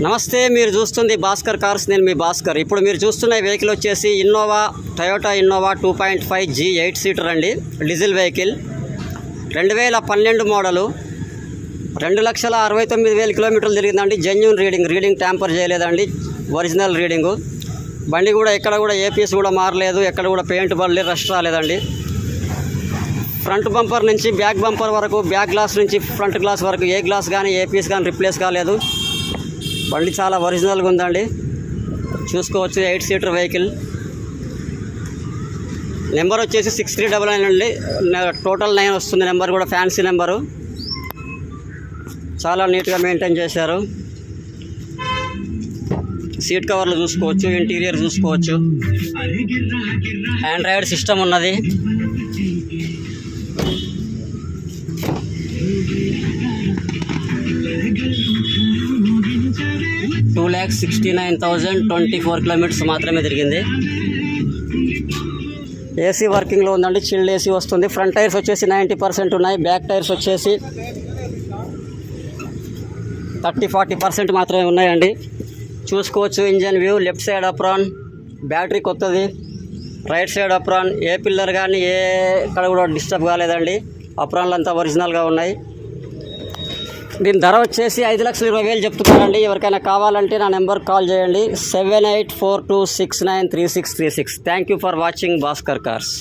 నమస్తే, మీరు చూస్తుంది భాస్కర్ కార్స్. నేను మీ భాస్కర్. ఇప్పుడు మీరు చూస్తున్న వెహికల్ వచ్చేసి Innova, Toyota Innova 2.5G 8 seater అండి. Diesel vehicle 2012 model. 2,69,000 కిలోమీటర్లు తిరిగిందండి. జెన్యూన్ రీడింగ్ ట్యాంపర్ చేయలేదండి, ఒరిజినల్ రీడింగు. బండి కూడా ఎక్కడ కూడా ఏపీఎస్ కూడా మారలేదు, ఎక్కడ కూడా పెయింట్ పడలేదు, రష్ రాలేదండి. ఫ్రంట్ బంపర్ నుంచి బ్యాక్ బంపర్ వరకు, బ్యాక్ గ్లాస్ నుంచి ఫ్రంట్ గ్లాస్ వరకు ఏ గ్లాస్ కానీ ఏపీఎస్ కానీ రిప్లేస్ కాలేదు. బండి చాలా ఒరిజినల్గా ఉందండి, చూసుకోవచ్చు. 8 సీటర్ వెహికల్. నెంబర్ వచ్చేసి 6399 అండి. టోటల్ 9 వస్తుంది. నెంబర్ కూడా ఫ్యాన్సీ నెంబరు. చాలా నీట్గా మెయింటైన్ చేశారు. సీట్ కవర్లు చూసుకోవచ్చు, ఇంటీరియర్ చూసుకోవచ్చు. ఆండ్రాయిడ్ సిస్టమ్ ఉన్నది. $2,69,024 కిలోమీటర్స్ మాత్రమే తిరిగింది. ఏసీ వర్కింగ్లో ఉందండి, చిల్డ్ ఏసీ వస్తుంది. ఫ్రంట్ టైర్స్ వచ్చేసి 90% ఉన్నాయి. బ్యాక్ టైర్స్ వచ్చేసి 30-40% మాత్రమే ఉన్నాయండి. చూసుకోవచ్చు. Engine view, left side apron, battery కొత్తది. రైట్ సైడ్ అప్రాన్, ఏ పిల్లర్ కానీ ఏ ఇక్కడ కూడా డిస్టర్బ్ కాలేదండి. అప్రాన్లు అంతా ఒరిజినల్గా ఉన్నాయి. దీని ధర వచ్చేసి 5,20,000 చెప్తున్నారండి. ఎవరికైనా కావాలంటే నా నెంబర్ కాల్ చేయండి, 7842693636. Thank you for watching Bhaskar cars.